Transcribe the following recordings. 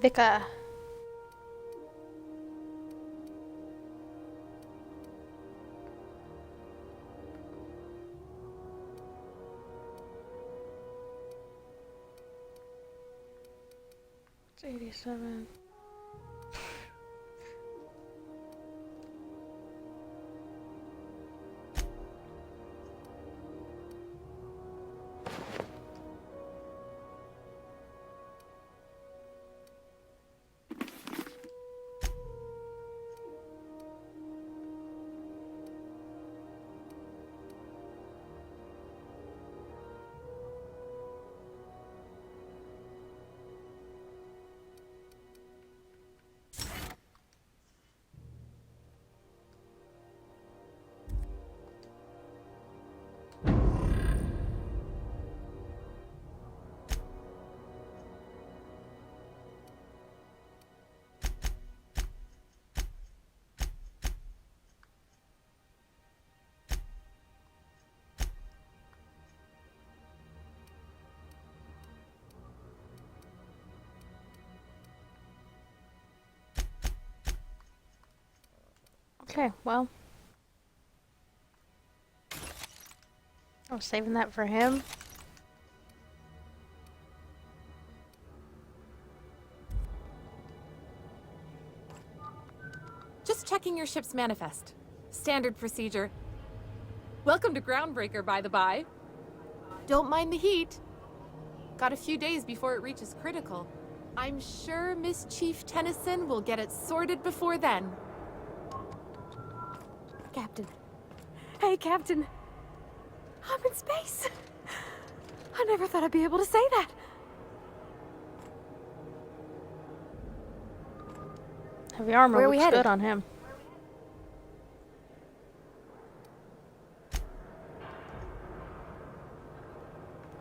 Becca. It's 87. Okay, well. I was saving that for him. Just checking your ship's manifest. Standard procedure. Welcome to Groundbreaker, by the by. Don't mind the heat. Got a few days before it reaches critical. I'm sure Miss Chief Tennyson will get it sorted before then. Captain. Hey, Captain. I'm in space. I never thought I'd be able to say that. Heavy armor Where are we looks headed? good on him.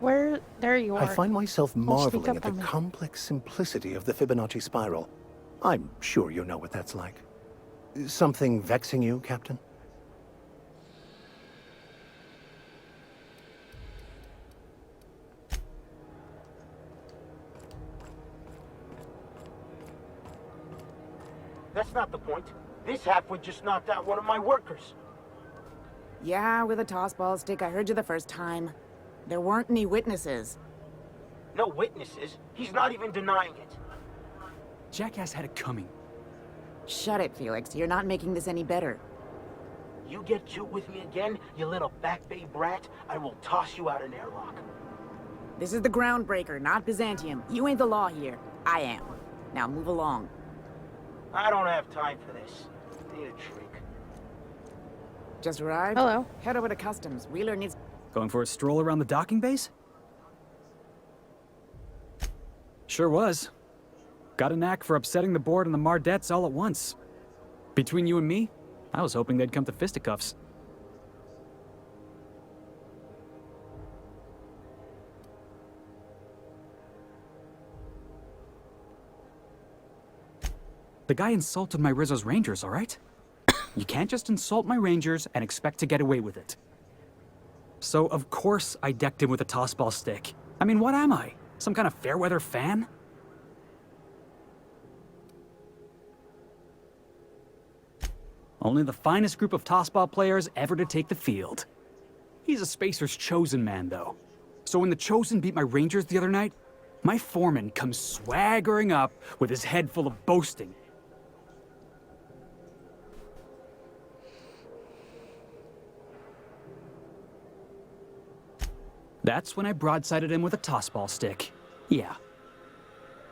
Where? There you are. I find myself Don't sneak marveling up at the on me. complex simplicity of the Fibonacci spiral. I'm sure you know what that's like. Something vexing you, Captain? That's not the point. This halfwit just knocked out one of my workers. Yeah, with a tossball stick. I heard you the first time. There weren't any witnesses. No witnesses. He's not even denying it. Jackass had it coming. Shut it, Felix. You're not making this any better. You get cute with me again, you little back bay brat, I will toss you out an airlock. This is the Groundbreaker, not Byzantium. You ain't the law here. I am. Now move along. I don't have time for this. Need a drink. Just arrived? Hello. Head over to customs. Wheeler needs... Going for a stroll around the docking base? Sure was. Got a knack for upsetting the board and the Mardettes all at once. Between you and me, I was hoping they'd come to fisticuffs. The guy insulted my Rizzo's Rangers, all right? You can't just insult my Rangers and expect to get away with it. So, of course, I decked him with a tossball stick. I mean, what am I? Some kind of fair-weather fan? Only the finest group of tossball players ever to take the field. He's a Spacer's chosen man, though. So when the Chosen beat my Rangers the other night, my foreman comes swaggering up with his head full of boasting. That's when I broadsided him with a tossball stick. Yeah.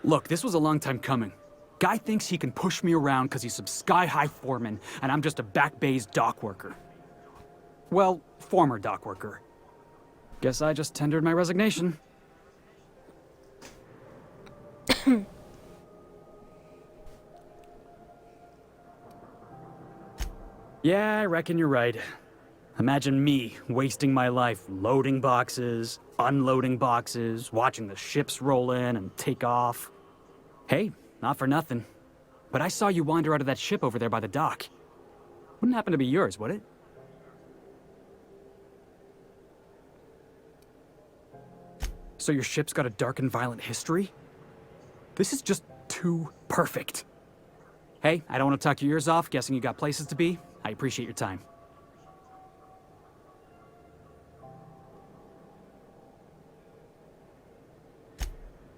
Look, this was a long time coming. Guy thinks he can push me around because he's some sky-high foreman, and I'm just a back bay's dock worker. Well, former dock worker. Guess I just tendered my resignation. Yeah, I reckon you're right. Imagine me wasting my life loading boxes, unloading boxes, watching the ships roll in and take off. Hey, not for nothing, but I saw you wander out of that ship over there by the dock. Wouldn't happen to be yours, would it? So your ship's got a dark and violent history? This is just too perfect. Hey, I don't want to talk your ears off, guessing you got places to be. I appreciate your time.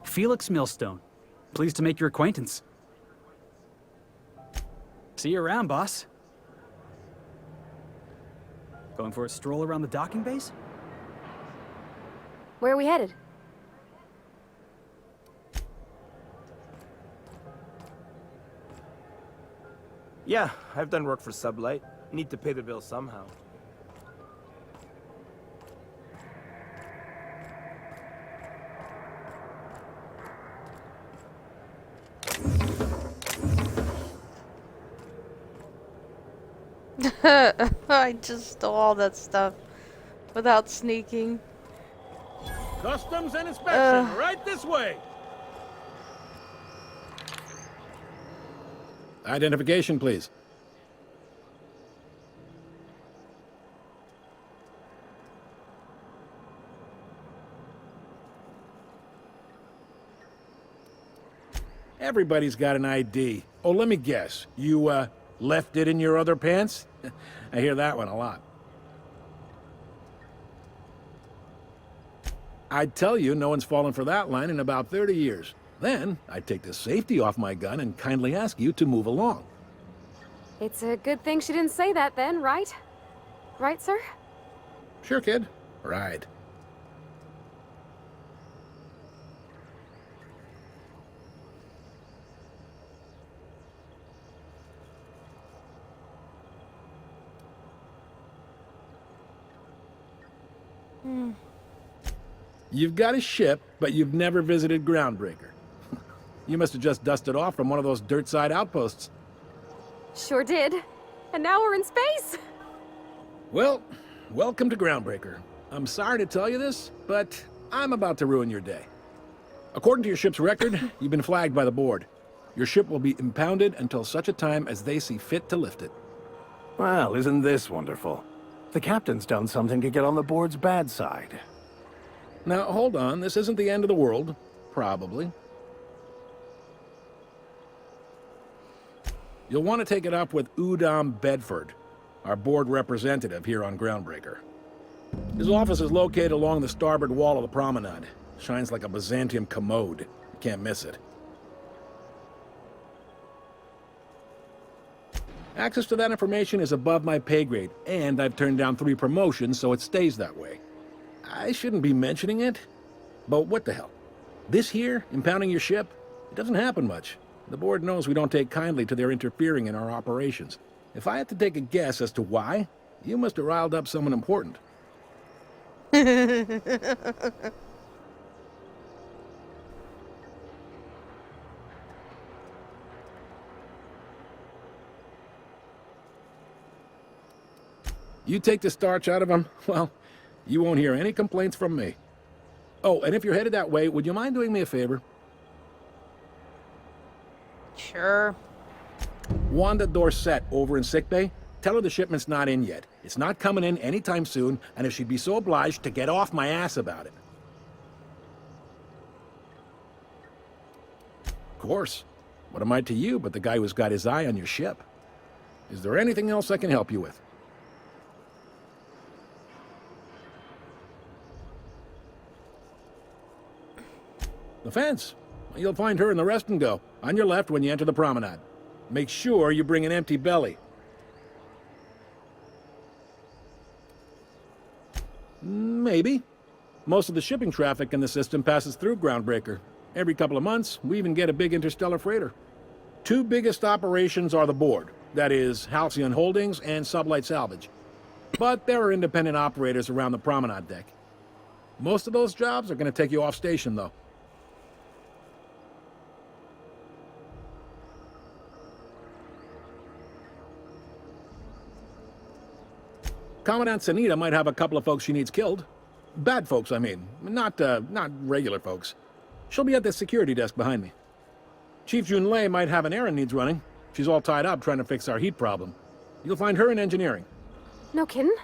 Felix Millstone. Pleased to make your acquaintance. See you around, boss. Going for a stroll around the docking base? Where are we headed? Yeah, I've done work for Sublight. Need to pay the bill somehow. I just stole all that stuff without sneaking. Customs and inspection, right this way. Identification, please. Everybody's got an ID. Oh, let me guess. You, left it in your other pants? I hear that one a lot. I'd tell you no one's fallen for that line in about 30 years. Then, I'd take the safety off my gun and kindly ask you to move along. It's a good thing she didn't say that then, right? Right, sir? Sure, kid. Right. You've got a ship, but you've never visited Groundbreaker. You must have just dusted off from one of those dirt-side outposts. Sure did. And now we're in space! Well, welcome to Groundbreaker. I'm sorry to tell you this, but I'm about to ruin your day. According to your ship's record, you've been flagged by the board. Your ship will be impounded until such a time as they see fit to lift it. Well, isn't this wonderful? The captain's done something to get on the board's bad side. Now, hold on. This isn't the end of the world. Probably. You'll want to take it up with Udom Bedford, our board representative here on Groundbreaker. His office is located along the starboard wall of the promenade. Shines like a Byzantium commode. You can't miss it. Access to that information is above my pay grade, and I've turned down 3 promotions, so it stays that way. I shouldn't be mentioning it, but what the hell? This here, impounding your ship, it doesn't happen much. The board knows we don't take kindly to their interfering in our operations. If I had to take a guess as to why, you must have riled up someone important. You take the starch out of them, well, you won't hear any complaints from me. Oh, and if you're headed that way, would you mind doing me a favor? Sure. Wanda Dorset over in sickbay, tell her the shipment's not in yet. It's not coming in anytime soon, and if she'd be so obliged to get off my ass about it. Of course. What am I to you but the guy who's got his eye on your ship? Is there anything else I can help you with? The fence. You'll find her in the rest and go, on your left when you enter the promenade. Make sure you bring an empty belly. Maybe. Most of the shipping traffic in the system passes through Groundbreaker. Every couple of months, we even get a big interstellar freighter. 2 biggest operations are the board. That is, Halcyon Holdings and Sublight Salvage. But there are independent operators around the promenade deck. Most of those jobs are going to take you off station, though. Commandant Sanita might have a couple of folks she needs killed. Bad folks, I mean. Not regular folks. She'll be at the security desk behind me. Chief Junlei might have an errand needs running. She's all tied up trying to fix our heat problem. You'll find her in engineering. No kidding?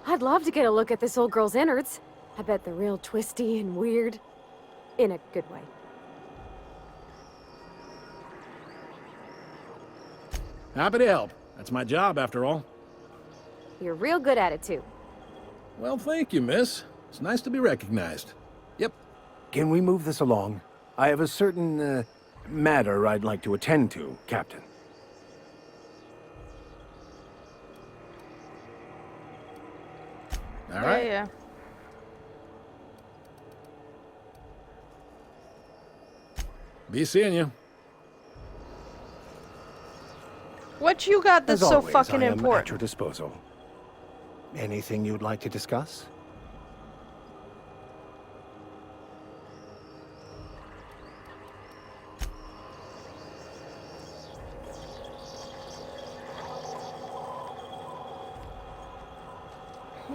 I'd love to get a look at this old girl's innards. I bet they're real twisty and weird. In a good way. Happy to help. That's my job, after all. You're real good at it, too. Well, thank you, miss. It's nice to be recognized. Yep. Can we move this along? I have a certain, matter I'd like to attend to, Captain. All right. Yeah. Be seeing you. What you got that's As so always, fucking I am at important? your disposal. Anything you'd like to discuss?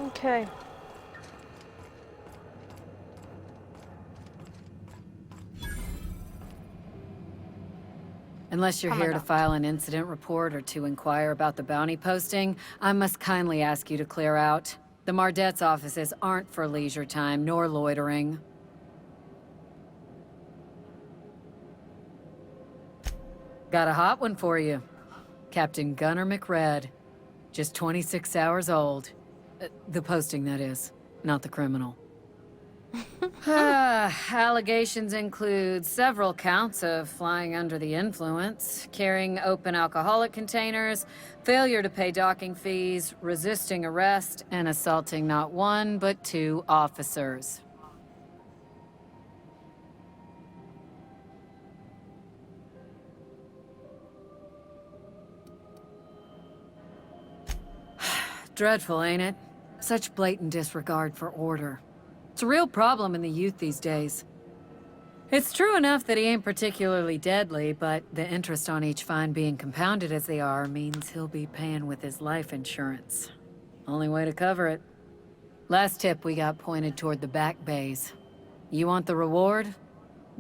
Okay. Unless you're here to file an incident report or to inquire about the bounty posting, I must kindly ask you to clear out. The Mardet's offices aren't for leisure time nor loitering. Got a hot one for you. Captain Gunnar McRed. Just 26 hours old. The posting, that is, not the criminal. Allegations include several counts of flying under the influence, carrying open alcoholic containers, failure to pay docking fees, resisting arrest, and assaulting not one, but 2 officers. Dreadful, ain't it? Such blatant disregard for order. It's a real problem in the youth these days. It's true enough that he ain't particularly deadly, but the interest on each fine being compounded as they are means he'll be paying with his life insurance. Only way to cover it. Last tip we got pointed toward the back bays. You want the reward?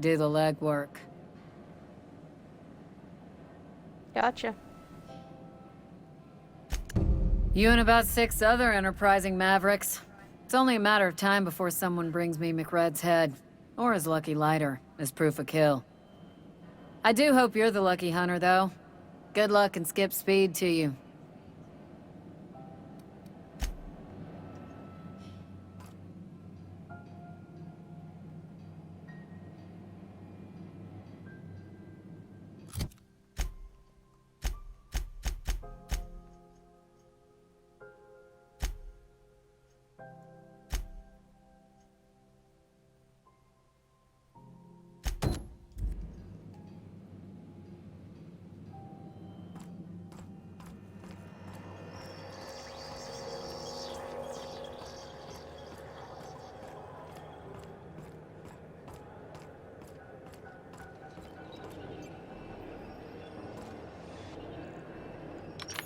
Do the legwork. Gotcha. You and about 6 other enterprising mavericks. It's only a matter of time before someone brings me McRed's head, or his lucky lighter, as proof of kill. I do hope you're the lucky hunter, though. Good luck and skip speed to you.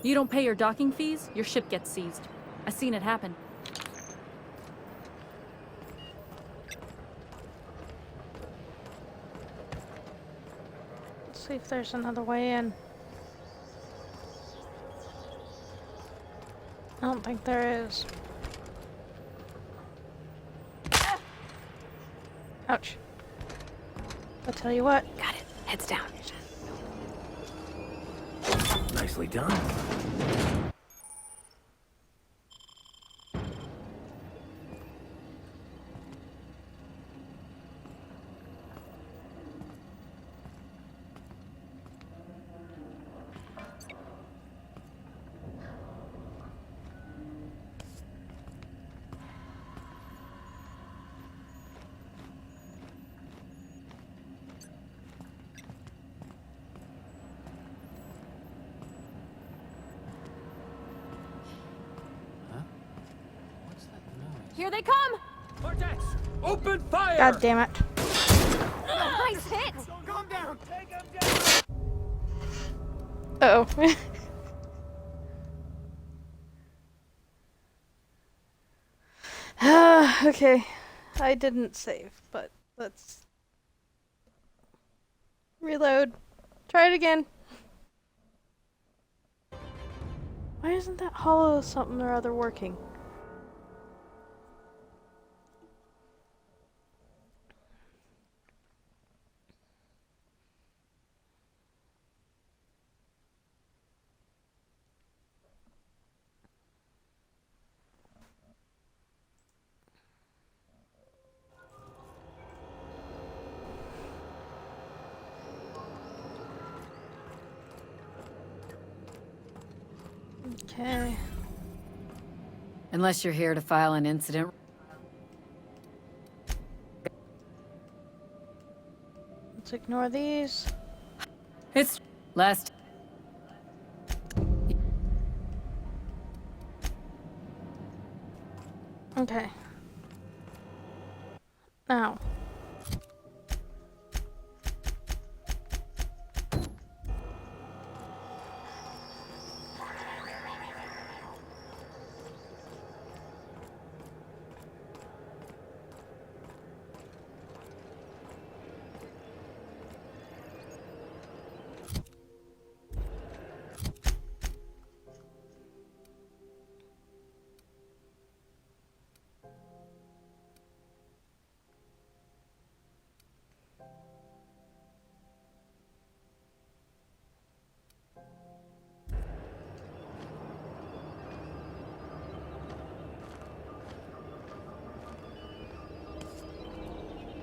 You don't pay your docking fees, your ship gets seized. I've seen it happen. Let's see if there's another way in. I don't think there is. Ouch. I'll tell you what. Got it. Heads down. Nicely done. Here they come! Vortex! Open fire! God damn it. Nice hit! Calm down! Take him down! Uh-oh. Okay. I didn't save, but let's reload. Try it again. Why isn't that hollow something or other working? Okay. Unless you're here to file an incident. Let's ignore these. It's last. Okay. Now.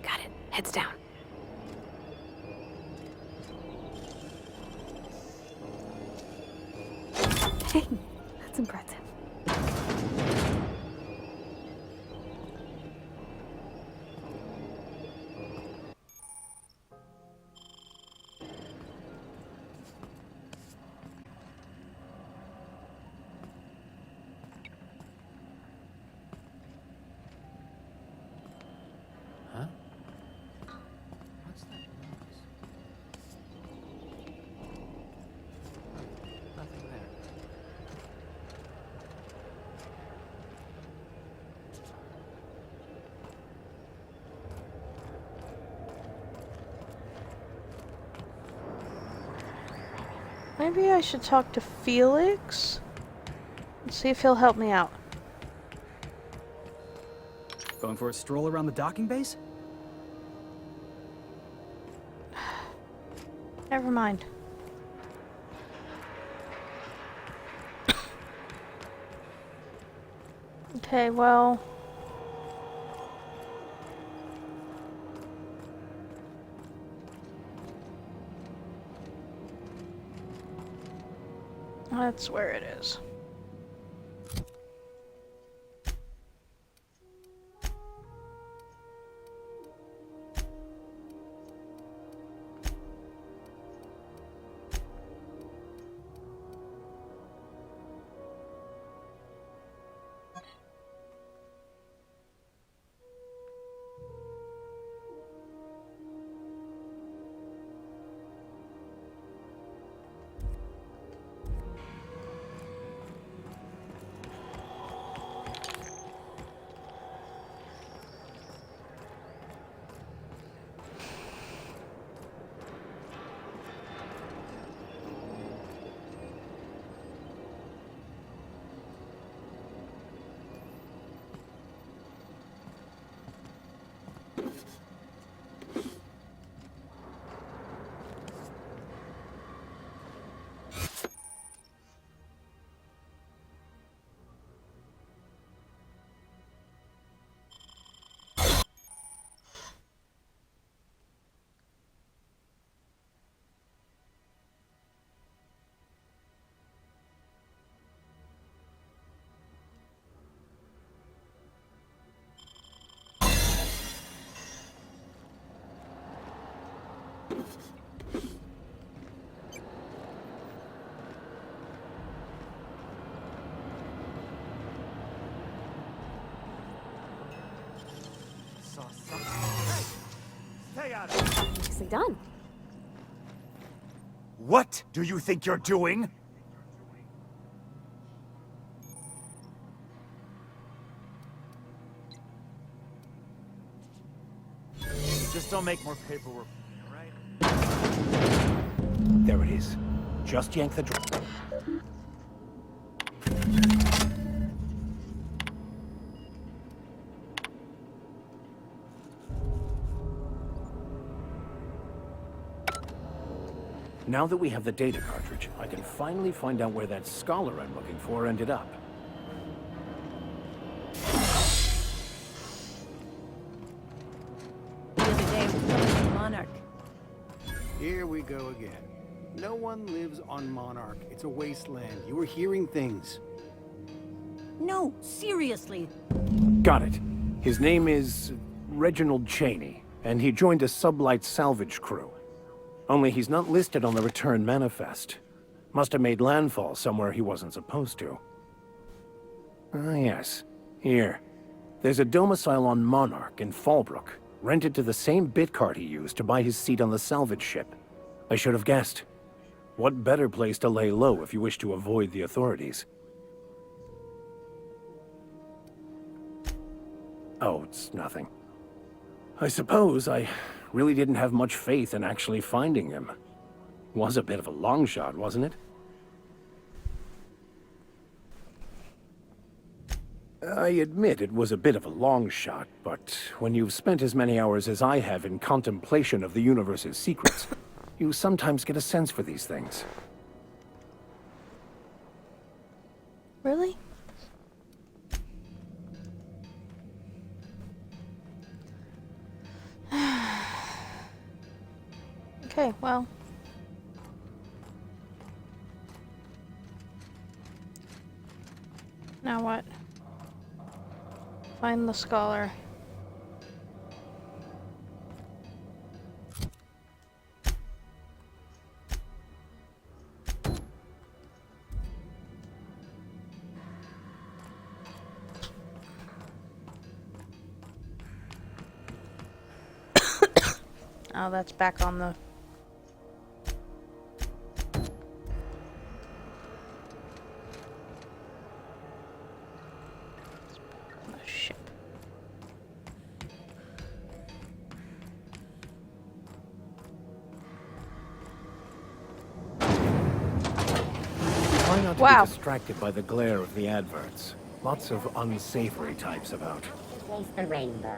Got it. Heads down. Hey, that's impressive. Huh? What's that noise? Nothing there. Maybe I should talk to Felix and see if he'll help me out. Going for a stroll around the docking base? Never mind. Okay, well... that's where it is. Nicely done. What do you think you're doing? Just don't make more paperwork, all right? There it is. Just yank the drum. Now that we have the data cartridge, I can finally find out where that scholar I'm looking for ended up. The other day, we were coming to Monarch. Here we go again. No one lives on Monarch. It's a wasteland. You were hearing things. No, seriously. Got it. His name is Reginald Cheney, and he joined a sublight salvage crew. Only he's not listed on the return manifest. Must have made landfall somewhere he wasn't supposed to. Ah, yes. Here. There's a domicile on Monarch in Fallbrook, rented to the same bit card he used to buy his seat on the salvage ship. I should have guessed. What better place to lay low if you wish to avoid the authorities? Oh, it's nothing. I suppose I really didn't have much faith in actually finding him. Was a bit of a long shot, wasn't it? I admit it was a bit of a long shot, but when you've spent as many hours as I have in contemplation of the universe's secrets, you sometimes get a sense for these things. Really? Okay, well. Now what? Find the scholar. Oh, that's back on the ship. Try not to be distracted by the glare of the adverts. Lots of unsavory types about. Chase the rainbow.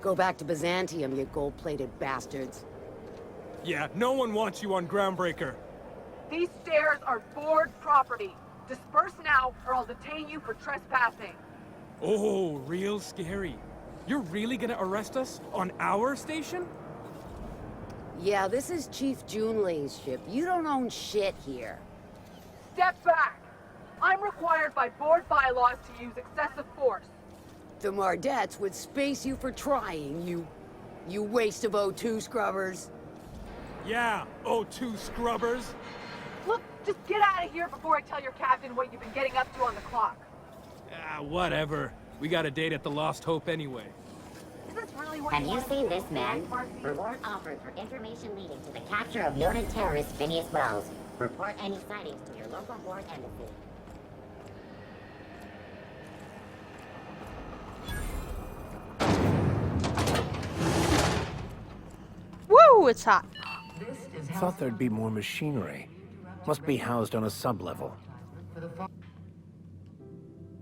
Go back to Byzantium, you gold-plated bastards. Yeah, no one wants you on Groundbreaker. These stairs are board property. Disperse now, or I'll detain you for trespassing. Oh, real scary. You're really gonna arrest us on our station? Yeah, this is Chief Junlei's ship. You don't own shit here. Step back! I'm required by board bylaws to use excessive force. The Mardettes would space you for trying, you waste of O2 scrubbers. Yeah, O2 scrubbers. Look, just get out of here before I tell your captain what you've been getting up to on the clock. Ah, whatever. We got a date at the Lost Hope anyway. Is this really what Have you want? seen this man? Reward offered for information leading to the capture of noted terrorist Phineas Wells. Report any sightings to your local board embassy. Woo! It's hot. Thought there'd be more machinery. Must be housed on a sub-level.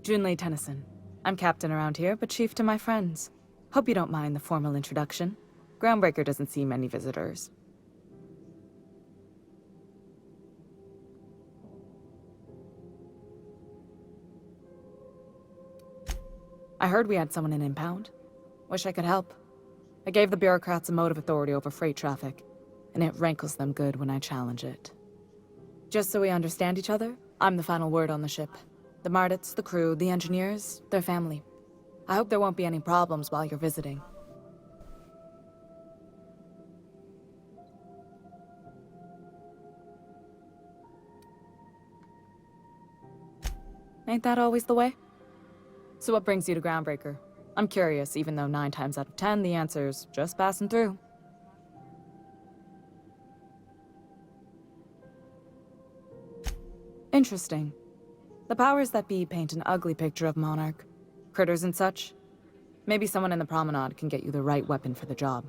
Junlei Tennyson. I'm captain around here, but chief to my friends. Hope you don't mind the formal introduction. Groundbreaker doesn't see many visitors. I heard we had someone in impound. Wish I could help. I gave the bureaucrats a motive authority over freight traffic, and it rankles them good when I challenge it. Just so we understand each other, I'm the final word on the ship. The Mardets, the crew, the engineers, their family. I hope there won't be any problems while you're visiting. Ain't that always the way? So what brings you to Groundbreaker? I'm curious, even though 9 times out of 10 the answer's just passing through. Interesting. The powers that be paint an ugly picture of Monarch. Critters and such. Maybe someone in the promenade can get you the right weapon for the job.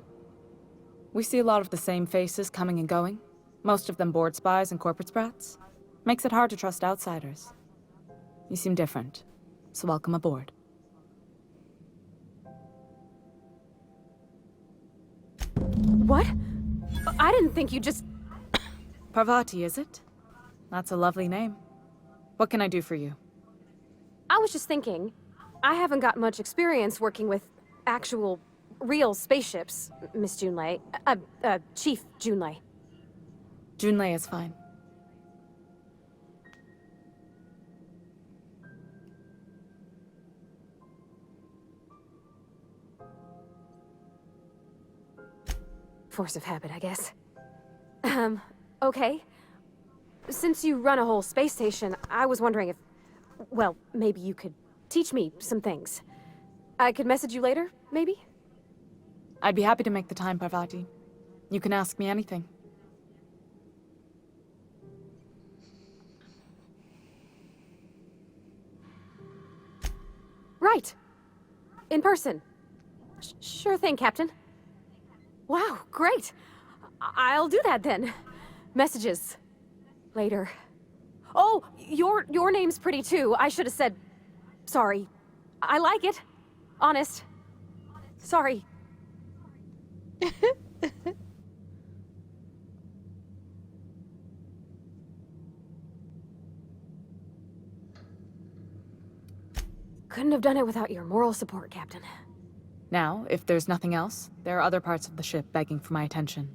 We see a lot of the same faces coming and going. Most of them board spies and corporate sprats. Makes it hard to trust outsiders. You seem different, so welcome aboard. What? I didn't think you just... Parvati, is it? That's a lovely name. What can I do for you? I was just thinking, I haven't got much experience working with actual, real spaceships, Miss Junlei. Chief Junlei. Junlei is fine. Force of habit, I guess. Okay. Since you run a whole space station, I was wondering if... Well, maybe you could teach me some things. I could message you later, maybe? I'd be happy to make the time, Parvati. You can ask me anything. Right. In person. Sure thing, Captain. Wow, great. I'll do that then. Messages. Later. Oh, your name's pretty too. I should have said... Sorry. I like it. Honest. Sorry. Couldn't have done it without your moral support, Captain. Now, if there's nothing else, there are other parts of the ship begging for my attention.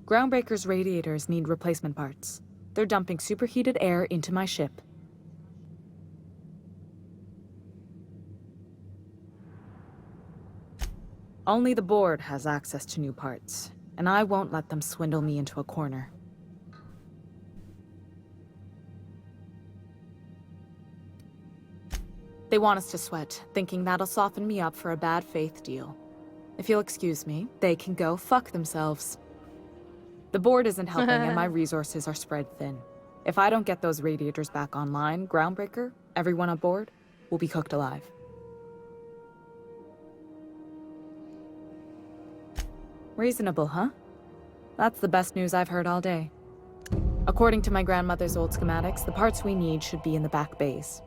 Groundbreaker's radiators need replacement parts. They're dumping superheated air into my ship. Only the board has access to new parts, and I won't let them swindle me into a corner. They want us to sweat, thinking that'll soften me up for a bad faith deal. If you'll excuse me, they can go fuck themselves. The board isn't helping and my resources are spread thin. If I don't get those radiators back online, Groundbreaker, everyone on board, will be cooked alive. Reasonable, huh? That's the best news I've heard all day. According to my grandmother's old schematics, the parts we need should be in the back bays.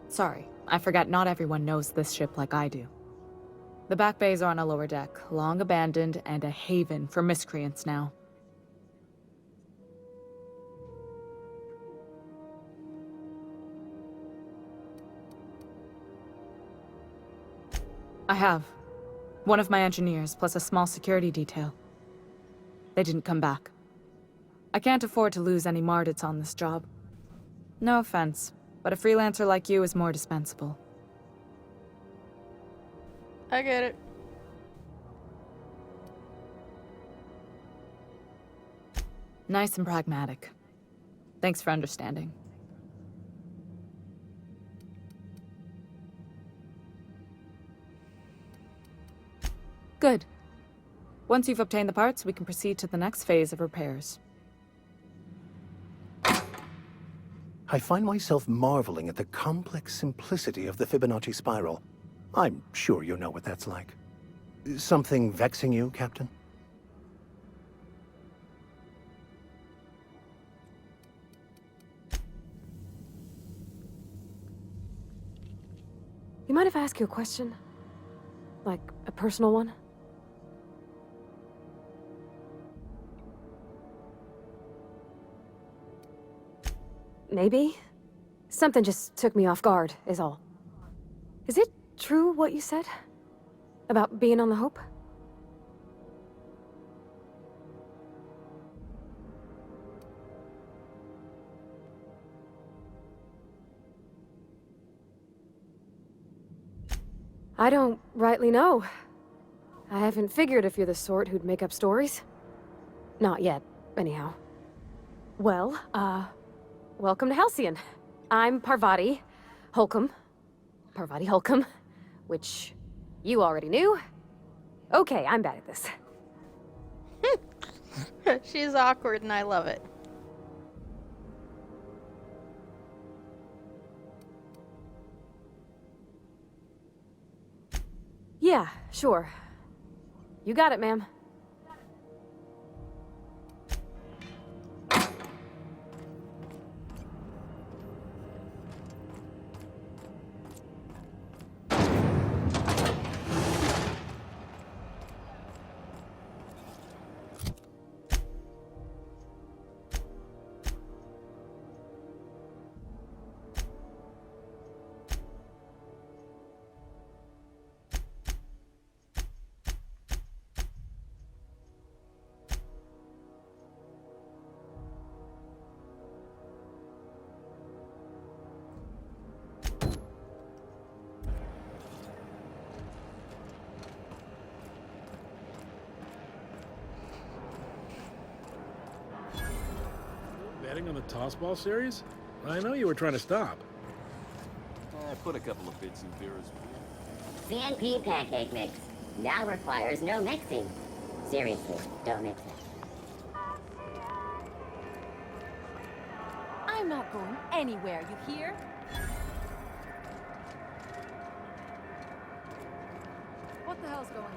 Sorry, I forgot not everyone knows this ship like I do. The back bays are on a lower deck, long abandoned and a haven for miscreants now. I have. One of my engineers, plus a small security detail. They didn't come back. I can't afford to lose any Mardits on this job. No offense, but a freelancer like you is more dispensable. I get it. Nice and pragmatic. Thanks for understanding. Good. Once you've obtained the parts, we can proceed to the next phase of repairs. I find myself marveling at the complex simplicity of the Fibonacci spiral. I'm sure you know what that's like. Something vexing you, Captain? You mind if I ask you a question? Like, a personal one? Maybe. Something just took me off guard, is all. Is it true what you said? About being on the Hope? I don't rightly know. I haven't figured if you're the sort who'd make up stories. Not yet, anyhow. Well, welcome to Halcyon. I'm Parvati Holcomb. Parvati Holcomb, which you already knew. Okay, I'm bad at this. She's awkward and I love it. Yeah, sure. You got it, ma'am. on the tossball series? I know you were trying to stop. Put a couple of bits in Vera's beer. CNP pancake mix. Now requires no mixing. Seriously, don't mix it. I'm not going anywhere, you hear? What the hell's going on?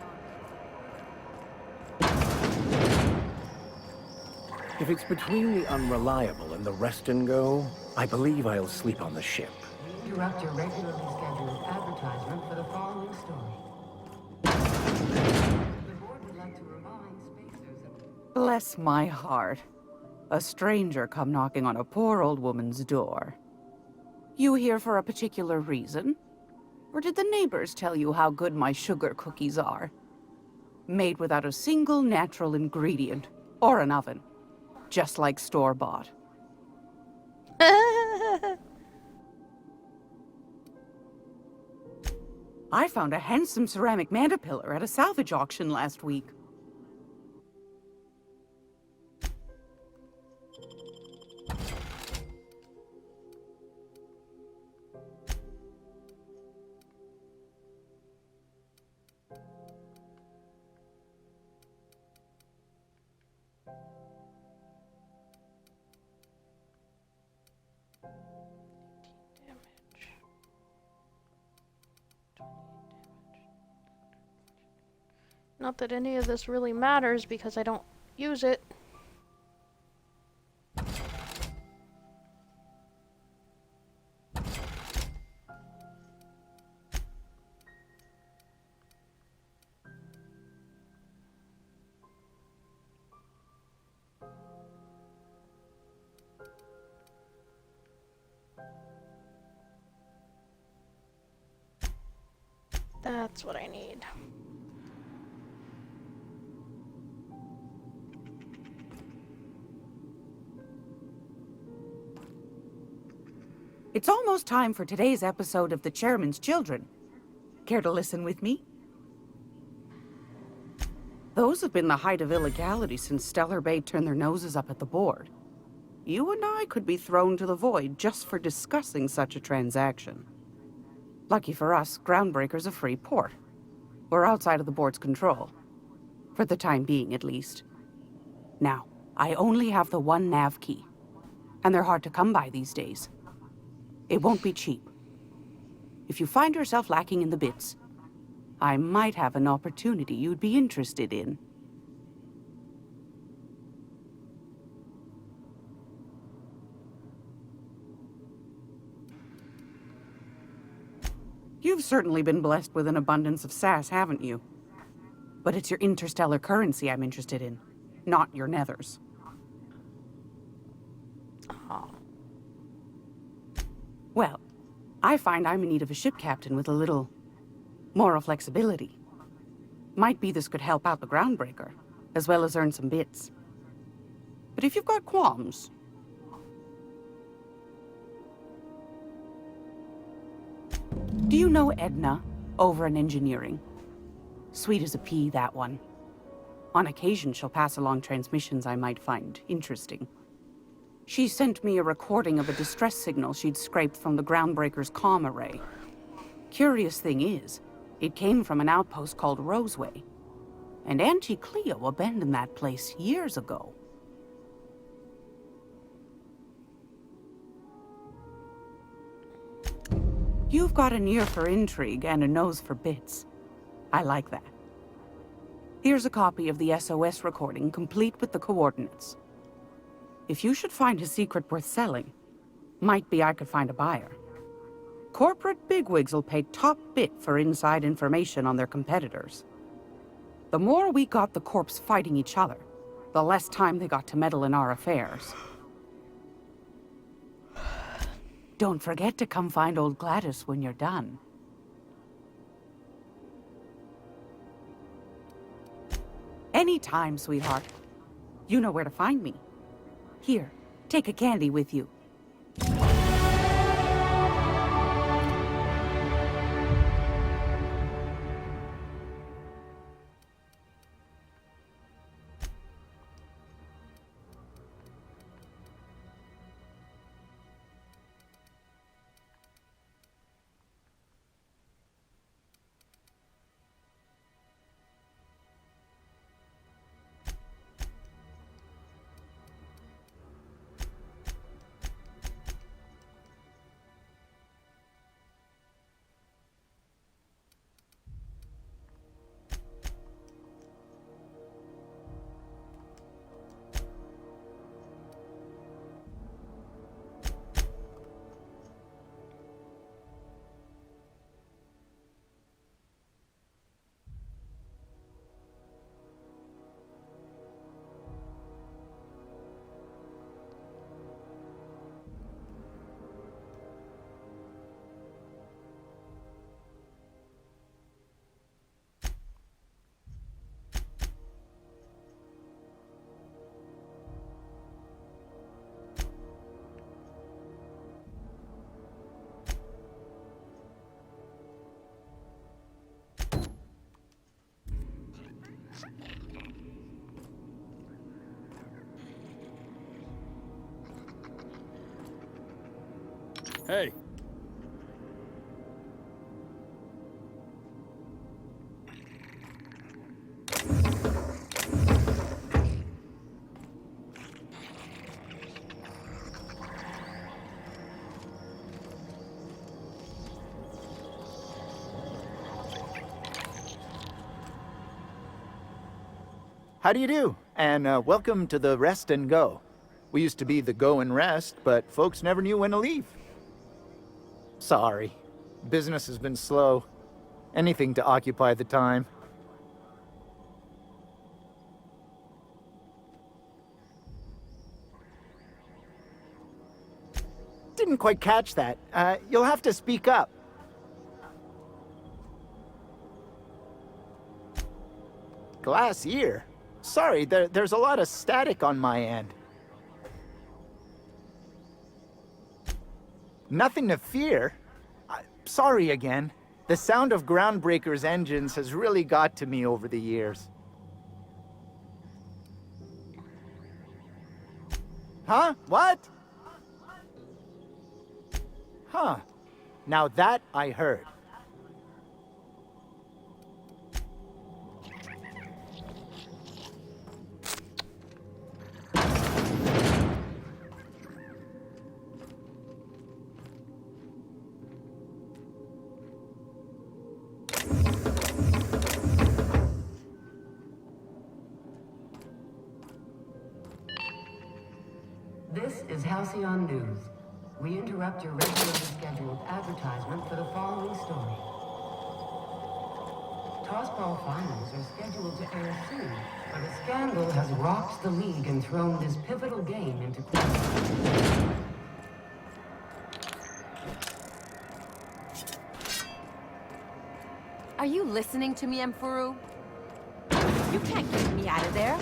If it's between the Unreliable and the Rest and Go, I believe I'll sleep on the ship. Interrupt your regularly scheduled advertisement for the following story. The board would like to remind spacers of... Bless my heart. A stranger come knocking on a poor old woman's door. You here for a particular reason? Or did the neighbors tell you how good my sugar cookies are? Made without a single natural ingredient, or an oven. Just like store-bought. I found a handsome ceramic mandapillar at a salvage auction last week. Not that any of this really matters because I don't use it. That's what I need. It's almost time for today's episode of The Chairman's Children. Care to listen with me? Those have been the height of illegality since Stellar Bay turned their noses up at the board. You and I could be thrown to the void just for discussing such a transaction. Lucky for us, Groundbreaker's a free port. We're outside of the board's control. For the time being, at least. Now, I only have the one nav key. And they're hard to come by these days. It won't be cheap. If you find yourself lacking in the bits, I might have an opportunity you'd be interested in. You've certainly been blessed with an abundance of sass, haven't you? But it's your interstellar currency I'm interested in, not your nethers. Well, I find I'm in need of a ship captain with a little moral flexibility. Might be this could help out the Groundbreaker, as well as earn some bits. But if you've got qualms... Do you know Edna, over in engineering? Sweet as a pea, that one. On occasion, she'll pass along transmissions I might find interesting. She sent me a recording of a distress signal she'd scraped from the Groundbreaker's comm array. Curious thing is, it came from an outpost called Roseway. And Auntie Cleo abandoned that place years ago. You've got an ear for intrigue and a nose for bits. I like that. Here's a copy of the SOS recording, complete with the coordinates. If you should find a secret worth selling, might be I could find a buyer. Corporate bigwigs will pay top bit for inside information on their competitors. The more we got the corps fighting each other, the less time they got to meddle in our affairs. Don't forget to come find old Gladys when you're done. Anytime, sweetheart. You know where to find me. Here, take a candy with you. Hey. How do you do? And welcome to the Rest and Go. We used to be the Go and Rest, but folks never knew when to leave. Sorry. Business has been slow. Anything to occupy the time. Didn't quite catch that. You'll have to speak up. Glass ear? Sorry, there's a lot of static on my end. Nothing to fear. Sorry again. The sound of Groundbreaker's engines has really got to me over the years. Huh? What? Huh. Now that I heard. This is Halcyon News. We interrupt your regularly scheduled advertisement for the following story. Tossball finals are scheduled to air soon, but a scandal has rocked the league and thrown this pivotal game into question. Are you listening to me, Emperor? You can't get me out of there.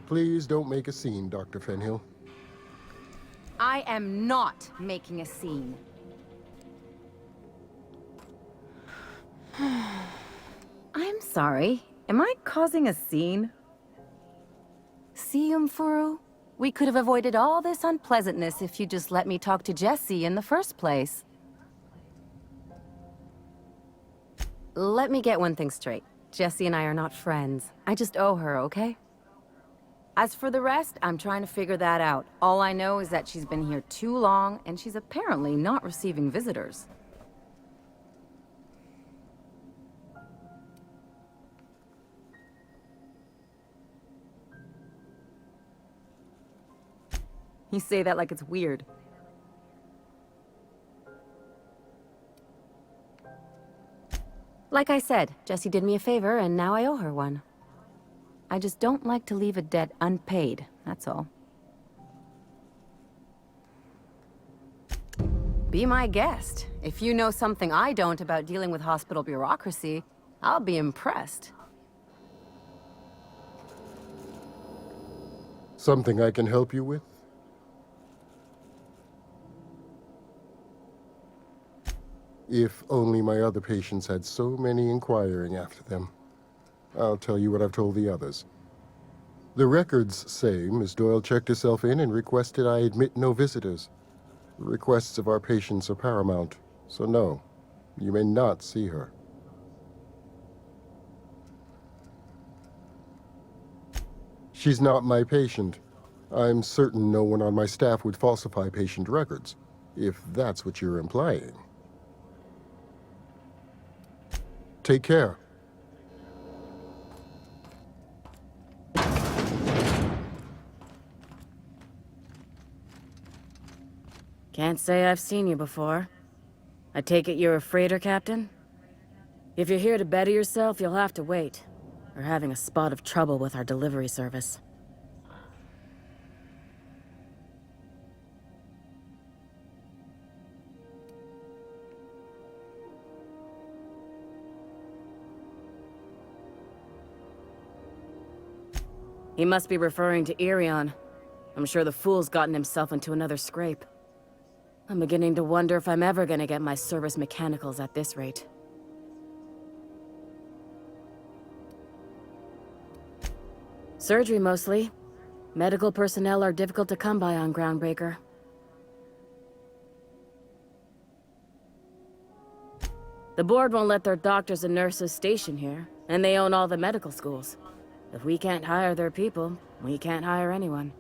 Please don't make a scene, Dr. Fenhill. I am not making a scene. I'm sorry. Am I causing a scene? See, Umfuru? We could have avoided all this unpleasantness if you just let me talk to Jessie in the first place. Let me get one thing straight. Jessie and I are not friends. I just owe her, okay? As for the rest, I'm trying to figure that out. All I know is that she's been here too long, and she's apparently not receiving visitors. You say that like it's weird. Like I said, Jessie did me a favor, and now I owe her one. I just don't like to leave a debt unpaid, that's all. Be my guest. If you know something I don't about dealing with hospital bureaucracy, I'll be impressed. Something I can help you with? If only my other patients had so many inquiring after them. I'll tell you what I've told the others. The records say Miss Doyle checked herself in and requested I admit no visitors. The requests of our patients are paramount, so no, you may not see her. She's not my patient. I'm certain no one on my staff would falsify patient records, if that's what you're implying. Take care. Can't say I've seen you before. I take it you're a freighter captain? If you're here to better yourself, you'll have to wait. We're having a spot of trouble with our delivery service. He must be referring to Irion. I'm sure the fool's gotten himself into another scrape. I'm beginning to wonder if I'm ever gonna get my service mechanicals at this rate. Surgery, mostly. Medical personnel are difficult to come by on Groundbreaker. The board won't let their doctors and nurses station here, and they own all the medical schools. If we can't hire their people, we can't hire anyone.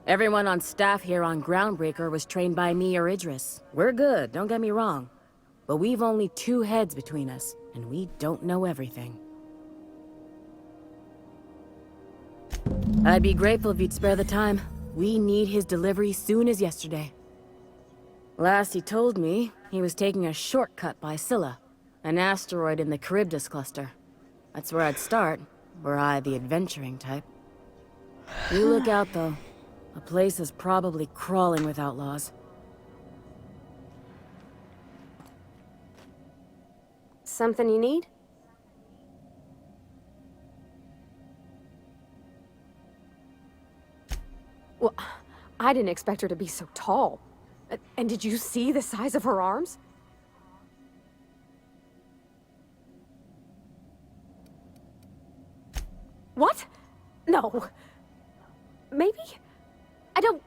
Everyone on staff here on Groundbreaker was trained by me or Idris. We're good, don't get me wrong. But we've only 2 heads between us, and we don't know everything. I'd be grateful if you'd spare the time. We need his delivery soon as yesterday. Last he told me, he was taking a shortcut by Scylla, an asteroid in the Charybdis cluster. That's where I'd start, were I the adventuring type. You look out, though. The place is probably crawling with outlaws. Something you need? Well, I didn't expect her to be so tall. And did you see the size of her arms? What? No. Maybe? I don't...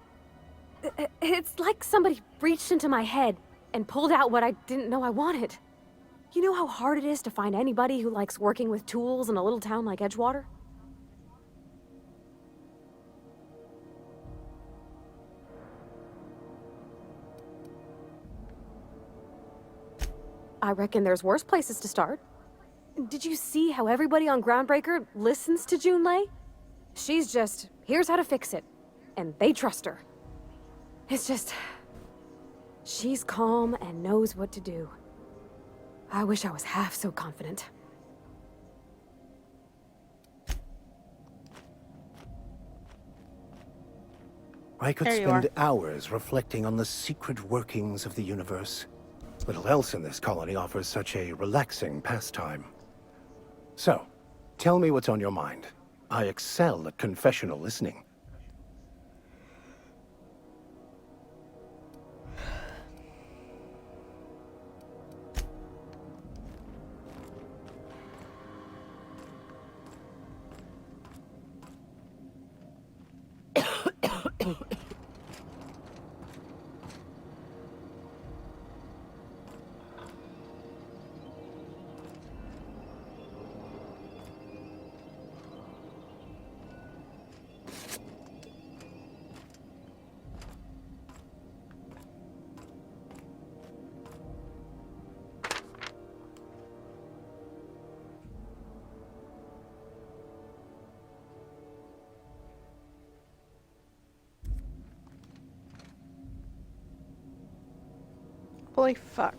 It's like somebody reached into my head and pulled out what I didn't know I wanted. You know how hard it is to find anybody who likes working with tools in a little town like Edgewater? I reckon there's worse places to start. Did you see how everybody on Groundbreaker listens to Junlei? She's just, here's how to fix it. And they trust her. It's just... she's calm and knows what to do. I wish I was half so confident. I could There you spend are. hours reflecting on the secret workings of the universe. Little else in this colony offers such a relaxing pastime. So, tell me what's on your mind. I excel at confessional listening. Holy fuck.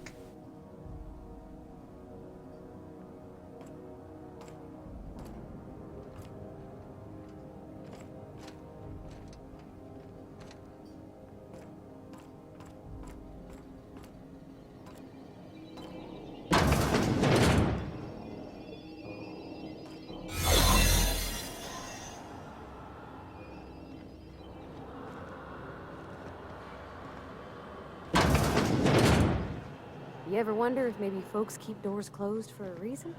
You ever wonder if maybe folks keep doors closed for a reason?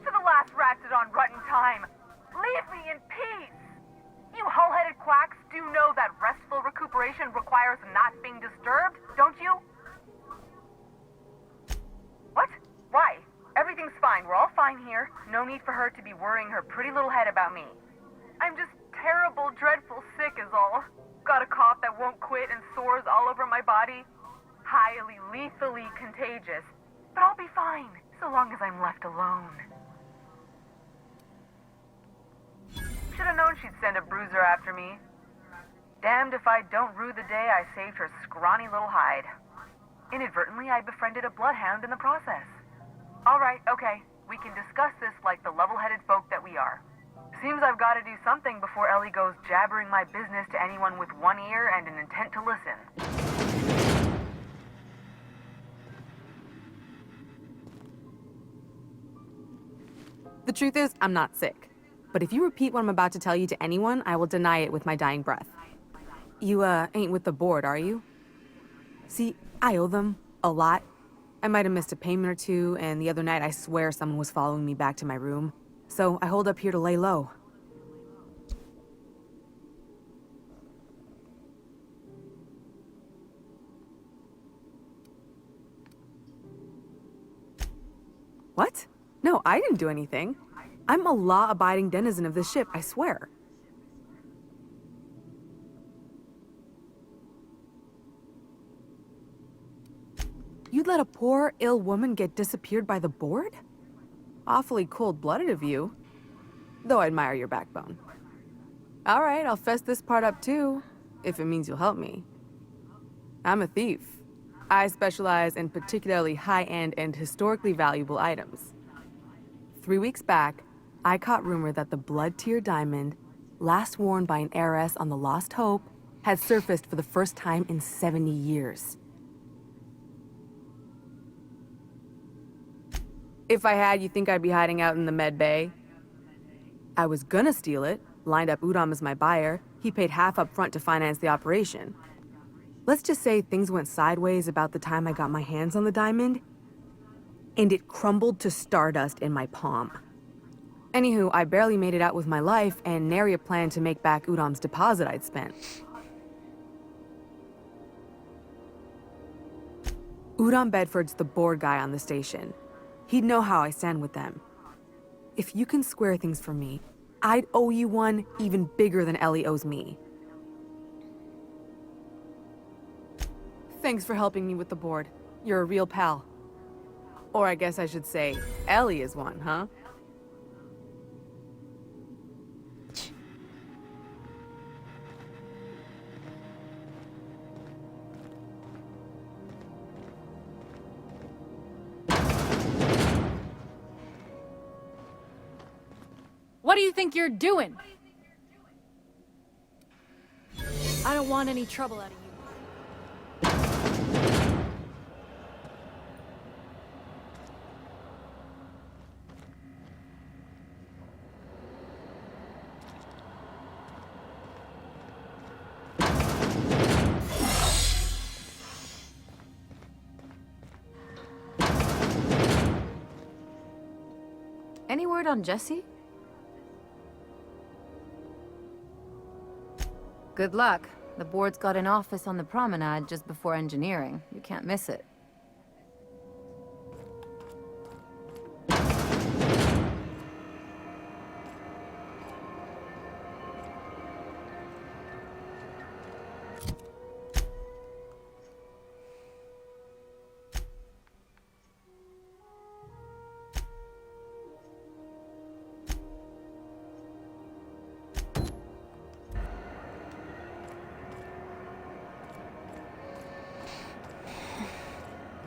To the last ratchet on rotten time, leave me in peace! You hull-headed quacks do know that restful recuperation requires not being disturbed, don't you? What? Why? Everything's fine. We're all fine here. No need for her to be worrying her pretty little head about me. I'm just terrible, dreadful sick is all. Got a cough that won't quit and sores all over my body. Highly, lethally contagious. But I'll be fine, so long as I'm left alone. Should've known she'd send a bruiser after me. Damned if I don't rue the day I saved her scrawny little hide. Inadvertently, I befriended a bloodhound in the process. Alright, okay. We can discuss this like the level-headed folk that we are. Seems I've got to do something before Ellie goes jabbering my business to anyone with one ear and an intent to listen. The truth is, I'm not sick. But if you repeat what I'm about to tell you to anyone, I will deny it with my dying breath. You, ain't with the board, are you? See, I owe them a lot. I might have missed a payment or two, and the other night I swear someone was following me back to my room. So I hold up here to lay low. What? No, I didn't do anything. I'm a law-abiding denizen of this ship, I swear. You'd let a poor, ill woman get disappeared by the board? Awfully cold-blooded of you. Though I admire your backbone. All right, I'll fess this part up too, if it means you'll help me. I'm a thief. I specialize in particularly high-end and historically valuable items. 3 weeks back, I caught rumor that the blood-tier diamond, last worn by an heiress on the Lost Hope, had surfaced for the first time in 70 years. If I had, you think I'd be hiding out in the Med Bay? I was gonna steal it, lined up Udom as my buyer. He paid half up front to finance the operation. Let's just say things went sideways about the time I got my hands on the diamond, and it crumbled to stardust in my palm. Anywho, I barely made it out with my life, and nary a plan to make back Udom's deposit I'd spent. Udom Bedford's the board guy on the station. He'd know how I stand with them. If you can square things for me, I'd owe you one even bigger than Ellie owes me. Thanks for helping me with the board. You're a real pal. Or I guess I should say, Ellie is one, huh? What do you think you're doing? I don't want any trouble out of you. Any word on Jesse? Good luck. The board's got an office on the promenade just before engineering. You can't miss it.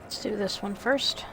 Let's do this one first.